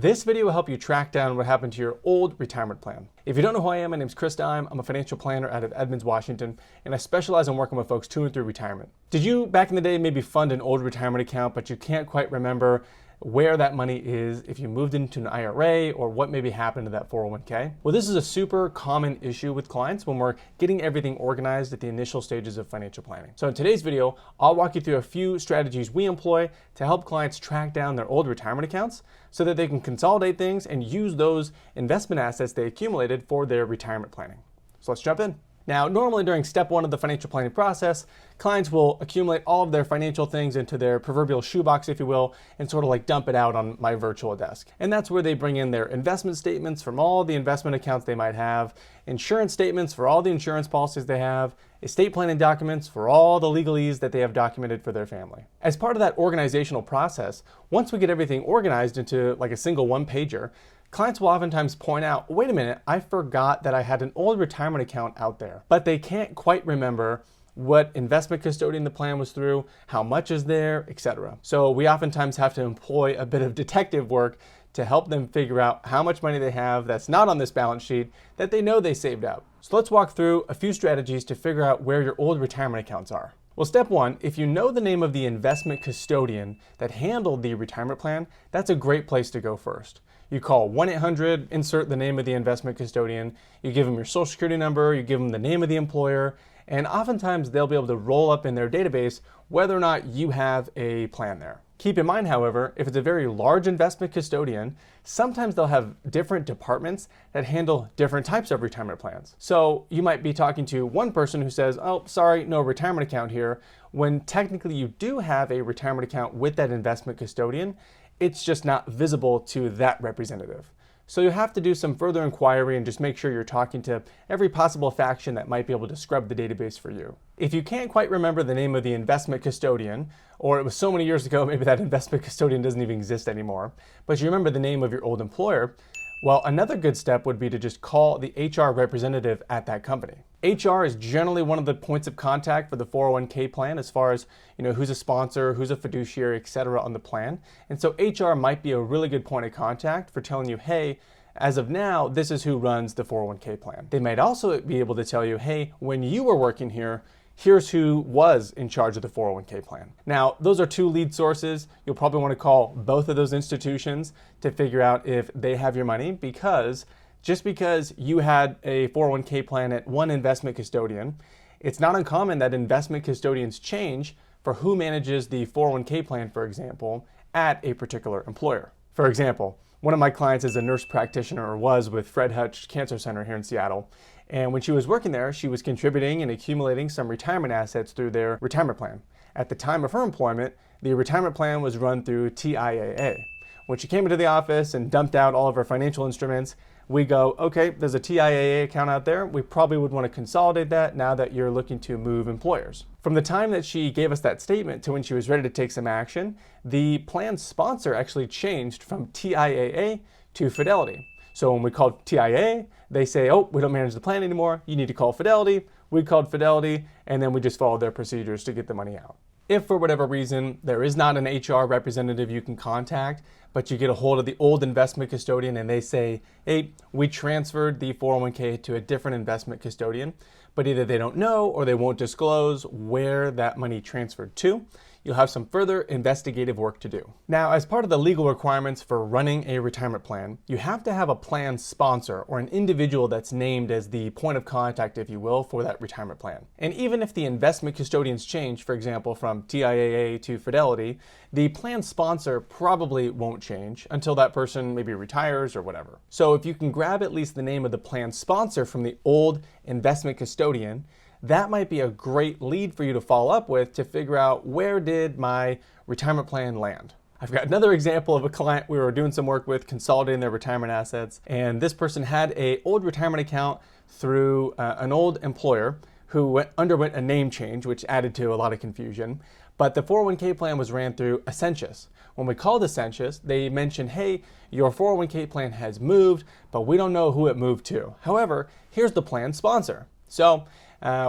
This video will help you track down what happened to your old retirement plan. If you don't know who I am, my name is Chris Dime. I'm a financial planner out of Edmonds, Washington, and I specialize in working with folks to and through retirement. Did you, back in the day, maybe fund an old retirement account, but you can't quite remember where that money is, if you moved into an IRA, or what maybe happened to that 401k? Well, this is a super common issue with clients when we're getting everything organized at the initial stages of financial planning. So in today's video, I'll walk you through a few strategies we employ to help clients track down their old retirement accounts so that they can consolidate things and use those investment assets they accumulated for their retirement planning. So let's jump in. Now, normally during step one of the financial planning process, clients will accumulate all of their financial things into their proverbial shoebox, if you will, and sort of like dump it out on my virtual desk. And that's where they bring in their investment statements from all the investment accounts they might have, insurance statements for all the insurance policies they have, estate planning documents for all the legalese that they have documented for their family. As part of that organizational process, once we get everything organized into like a single one-pager, clients will oftentimes point out, wait a minute, I forgot that I had an old retirement account out there, but they can't quite remember what investment custodian the plan was through, how much is there, etc. So we oftentimes have to employ a bit of detective work to help them figure out how much money they have that's not on this balance sheet that they know they saved up. So let's walk through a few strategies to figure out where your old retirement accounts are. Well, step one, if you know the name of the investment custodian that handled the retirement plan, that's a great place to go first. You call 1-800, insert the name of the investment custodian, you give them your social security number, you give them the name of the employer, and oftentimes they'll be able to roll up in their database whether or not you have a plan there. Keep in mind, however, if it's a very large investment custodian, sometimes they'll have different departments that handle different types of retirement plans. So you might be talking to one person who says, oh, sorry, no retirement account here, when technically you do have a retirement account with that investment custodian. It's just not visible to that representative. So you have to do some further inquiry and just make sure you're talking to every possible faction that might be able to scrub the database for you. If you can't quite remember the name of the investment custodian, or it was so many years ago, maybe that investment custodian doesn't even exist anymore, but you remember the name of your old employer, well, another good step would be to just call the HR representative at that company. HR is generally one of the points of contact for the 401k plan as far as, who's a sponsor, who's a fiduciary, etc. on the plan. And so HR might be a really good point of contact for telling you, hey, as of now, this is who runs the 401k plan. They might also be able to tell you, hey, when you were working here, here's who was in charge of the 401k plan. Now, those are two lead sources. You'll probably want to call both of those institutions to figure out if they have your money, because just because you had a 401k plan at one investment custodian, it's not uncommon that investment custodians change for who manages the 401k plan, for example, at a particular employer. For example, one of my clients is a nurse practitioner, or was, with Fred Hutch Cancer Center here in Seattle. And when she was working there, she was contributing and accumulating some retirement assets through their retirement plan. At the time of her employment, the retirement plan was run through TIAA. When she came into the office and dumped out all of her financial instruments, we go, okay, there's a TIAA account out there. We probably would want to consolidate that now that you're looking to move employers. From the time that she gave us that statement to when she was ready to take some action, the plan sponsor actually changed from TIAA to Fidelity. So when we called TIAA, they say, oh, we don't manage the plan anymore. You need to call Fidelity. We called Fidelity, and then we just followed their procedures to get the money out. If for whatever reason there is not an HR representative you can contact, but you get a hold of the old investment custodian and they say, hey, we transferred the 401k to a different investment custodian, but either they don't know or they won't disclose where that money transferred to, you'll have some further investigative work to do. Now, as part of the legal requirements for running a retirement plan, you have to have a plan sponsor, or an individual that's named as the point of contact, if you will, for that retirement plan. And even if the investment custodians change, for example, from TIAA to Fidelity, the plan sponsor probably won't change until that person maybe retires or whatever. So if you can grab at least the name of the plan sponsor from the old investment custodian, that might be a great lead for you to follow up with to figure out, where did my retirement plan land? I've got another example of a client we were doing some work with consolidating their retirement assets, and this person had an old retirement account through an old employer who underwent a name change, which added to a lot of confusion. But the 401k plan was ran through Ascensus. When we called Ascensus, they mentioned, hey, your 401k plan has moved, but we don't know who it moved to. However, here's the plan sponsor. So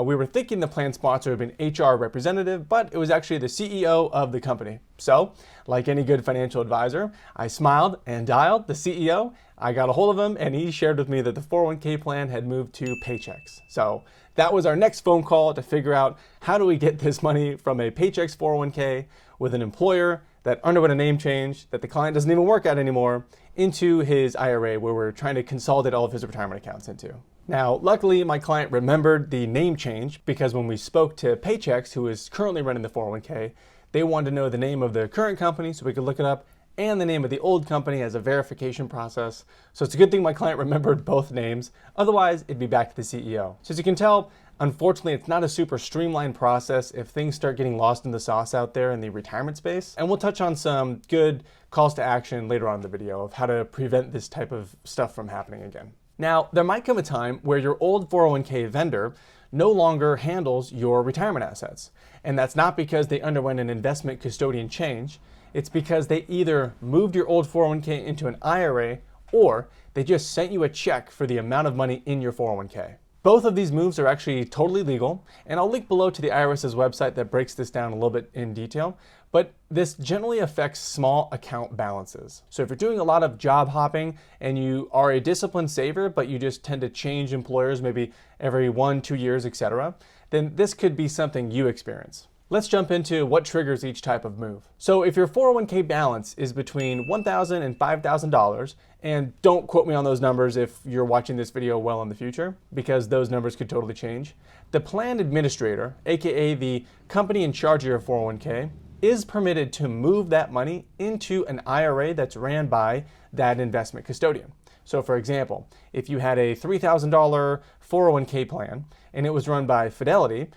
we were thinking the plan sponsor had been HR representative, but it was actually the CEO of the company. So, like any good financial advisor, I smiled and dialed the CEO. I got a hold of him and he shared with me that the 401k plan had moved to Paychex. So that was our next phone call to figure out how do we get this money from a Paychex 401k with an employer that underwent a name change that the client doesn't even work at anymore into his IRA, where we're trying to consolidate all of his retirement accounts into. Now, luckily, my client remembered the name change because when we spoke to Paychex, who is currently running the 401k, they wanted to know the name of the current company so we could look it up and the name of the old company as a verification process. So it's a good thing my client remembered both names. Otherwise, it'd be back to the CEO. So as you can tell, unfortunately, it's not a super streamlined process if things start getting lost in the sauce out there in the retirement space. And we'll touch on some good calls to action later on in the video of how to prevent this type of stuff from happening again. Now, there might come a time where your old 401k vendor no longer handles your retirement assets. And that's not because they underwent an investment custodian change. It's because they either moved your old 401k into an IRA or they just sent you a check for the amount of money in your 401k. Both of these moves are actually totally legal, and I'll link below to the IRS's website that breaks this down a little bit in detail, but this generally affects small account balances. So if you're doing a lot of job hopping and you are a disciplined saver, but you just tend to change employers maybe every 1-2 years, etc., then this could be something you experience. Let's jump into what triggers each type of move. So if your 401k balance is between $1,000 and $5,000, and don't quote me on those numbers if you're watching this video well in the future, because those numbers could totally change, the plan administrator, aka the company in charge of your 401k, is permitted to move that money into an IRA that's ran by that investment custodian. So for example, if you had a $3,000 401k plan and it was run by Fidelity,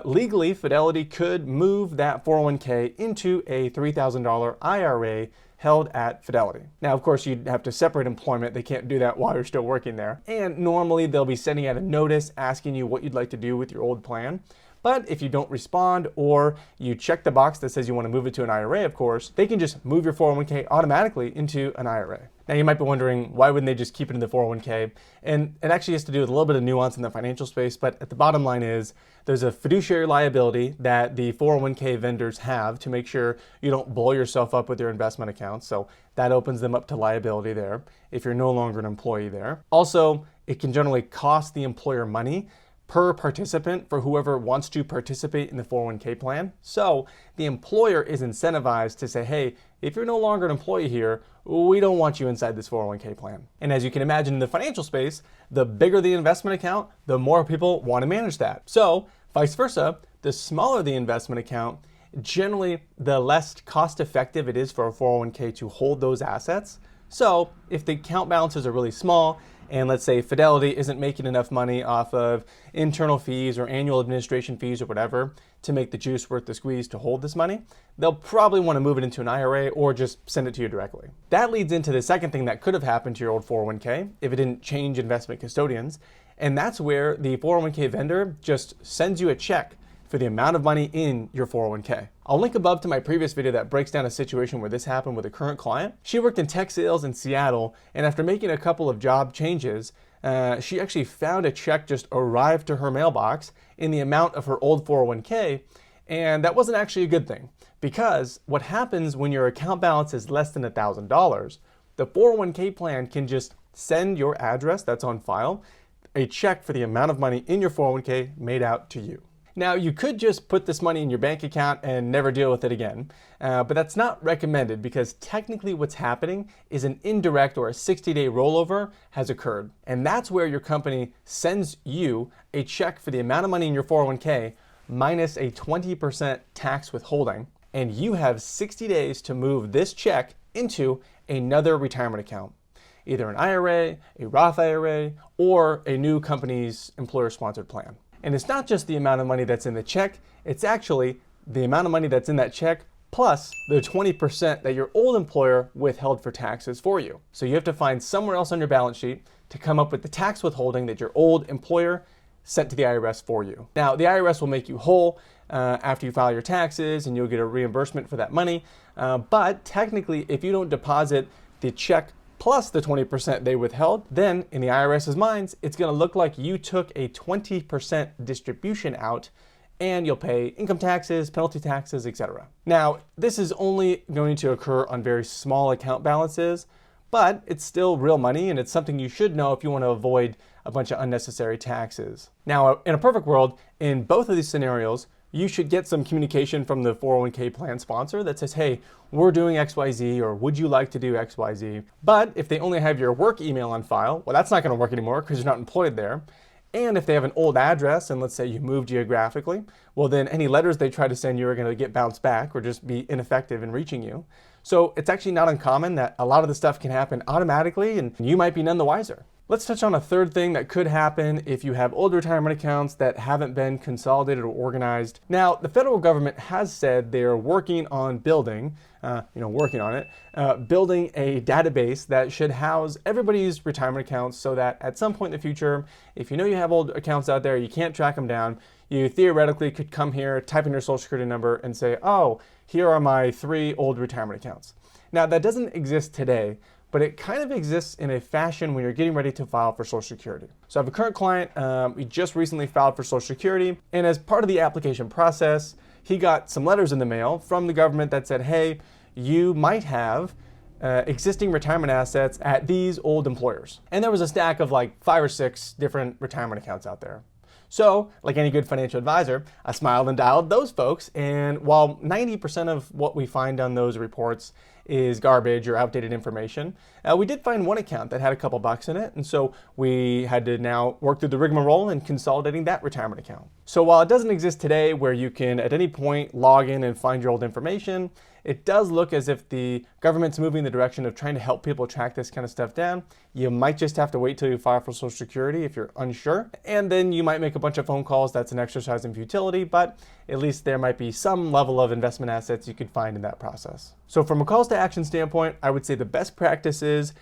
legally, Fidelity could move that 401k into a $3,000 IRA held at Fidelity. Now, of course, you'd have to separate employment. They can't do that while you're still working there. And normally they'll be sending out a notice asking you what you'd like to do with your old plan. But if you don't respond or you check the box that says you want to move it to an IRA, of course, they can just move your 401k automatically into an IRA. Now you might be wondering, why wouldn't they just keep it in the 401k? And it actually has to do with a little bit of nuance in the financial space, but at the bottom line is there's a fiduciary liability that the 401k vendors have to make sure you don't blow yourself up with your investment accounts. So that opens them up to liability there if you're no longer an employee there. Also, it can generally cost the employer money per participant for whoever wants to participate in the 401k plan. So the employer is incentivized to say, hey, if you're no longer an employee here, we don't want you inside this 401k plan. And as you can imagine in the financial space, the bigger the investment account, the more people want to manage that. So vice versa, the smaller the investment account, generally the less cost effective it is for a 401k to hold those assets. So if the account balances are really small, and let's say Fidelity isn't making enough money off of internal fees or annual administration fees or whatever to make the juice worth the squeeze to hold this money, they'll probably want to move it into an IRA or just send it to you directly. That leads into the second thing that could have happened to your old 401k if it didn't change investment custodians, and that's where the 401k vendor just sends you a check for the amount of money in your 401k. I'll link above to my previous video that breaks down a situation where this happened with a current client. She worked in tech sales in Seattle, and after making a couple of job changes, she actually found a check just arrived to her mailbox in the amount of her old 401k, and that wasn't actually a good thing, because what happens when your account balance is less than $1,000, the 401k plan can just send your address that's on file a check for the amount of money in your 401k made out to you. Now, you could just put this money in your bank account and never deal with it again, but that's not recommended because technically what's happening is an indirect or a 60-day rollover has occurred. And that's where your company sends you a check for the amount of money in your 401k minus a 20% tax withholding, and you have 60 days to move this check into another retirement account, either an IRA, a Roth IRA, or a new company's employer-sponsored plan. And it's not just the amount of money that's in the check, it's actually the amount of money that's in that check plus the 20% that your old employer withheld for taxes for you. So you have to find somewhere else on your balance sheet to come up with the tax withholding that your old employer sent to the IRS for you. Now, the IRS will make you whole after you file your taxes and you'll get a reimbursement for that money. But technically, if you don't deposit the check plus the 20% they withheld, then in the IRS's minds, it's going to look like you took a 20% distribution out, and you'll pay income taxes, penalty taxes, etc. Now, this is only going to occur on very small account balances, but it's still real money, and it's something you should know if you want to avoid a bunch of unnecessary taxes. Now, in a perfect world, in both of these scenarios, you should get some communication from the 401k plan sponsor that says, hey, we're doing XYZ, or would you like to do XYZ? But if they only have your work email on file, well, that's not going to work anymore because you're not employed there. And if they have an old address, and let's say you moved geographically, well, then any letters they try to send you are going to get bounced back or just be ineffective in reaching you. So it's actually not uncommon that a lot of the stuff can happen automatically, and you might be none the wiser. Let's touch on a third thing that could happen if you have old retirement accounts that haven't been consolidated or organized. Now, the federal government has said they're working on building, building a database that should house everybody's retirement accounts so that at some point in the future, if you know you have old accounts out there, you can't track them down, you theoretically could come here, type in your social security number and say, oh, here are my 3 old retirement accounts. Now, that doesn't exist today, but it kind of exists in a fashion when you're getting ready to file for Social Security. So I have a current client, he just recently filed for Social Security, and as part of the application process, he got some letters in the mail from the government that said, hey, you might have existing retirement assets at these old employers. And there was a stack of like 5 or 6 different retirement accounts out there. So, like any good financial advisor, I smiled and dialed those folks, and while 90% of what we find on those reports is garbage or outdated information, we did find one account that had a couple bucks in it, and so we had to now work through the rigmarole in consolidating that retirement account. So while it doesn't exist today where you can at any point log in and find your old information, it does look as if the government's moving in the direction of trying to help people track this kind of stuff down. You might just have to wait till you file for Social Security if you're unsure, and then you might make a bunch of phone calls. That's an exercise in futility, but at least there might be some level of investment assets you could find in that process. So from a calls to action standpoint, I would say the best practice is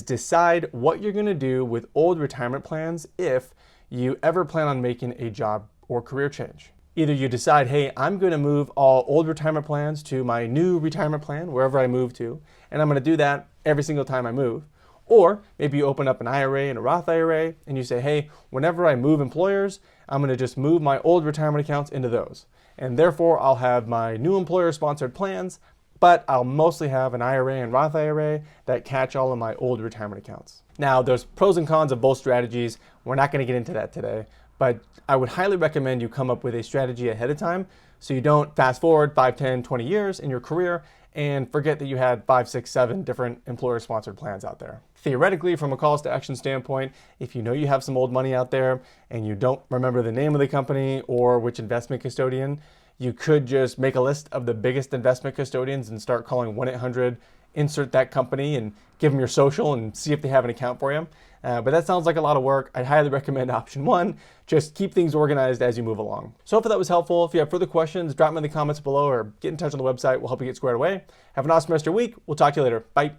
decide what you're going to do with old retirement plans if you ever plan on making a job or career change. Either you decide, hey, I'm going to move all old retirement plans to my new retirement plan, wherever I move to, and I'm going to do that every single time I move. Or maybe you open up an IRA and a Roth IRA, and you say, hey, whenever I move employers, I'm going to just move my old retirement accounts into those. And therefore, I'll have my new employer-sponsored plans, but I'll mostly have an IRA and Roth IRA that catch all of my old retirement accounts. Now, there's pros and cons of both strategies. We're not going to get into that today. But I would highly recommend you come up with a strategy ahead of time so you don't fast forward 5, 10, 20 years in your career and forget that you had 5, 6, 7 different employer-sponsored plans out there. Theoretically, from a calls to action standpoint, if you know you have some old money out there and you don't remember the name of the company or which investment custodian, you could just make a list of the biggest investment custodians and start calling 1-800, insert that company and give them your social and see if they have an account for you. But that sounds like a lot of work. I'd highly recommend option 1. Just keep things organized as you move along. So hopefully that was helpful. If you have further questions, drop them in the comments below or get in touch on the website. We'll help you get squared away. Have an awesome rest of your week. We'll talk to you later. Bye.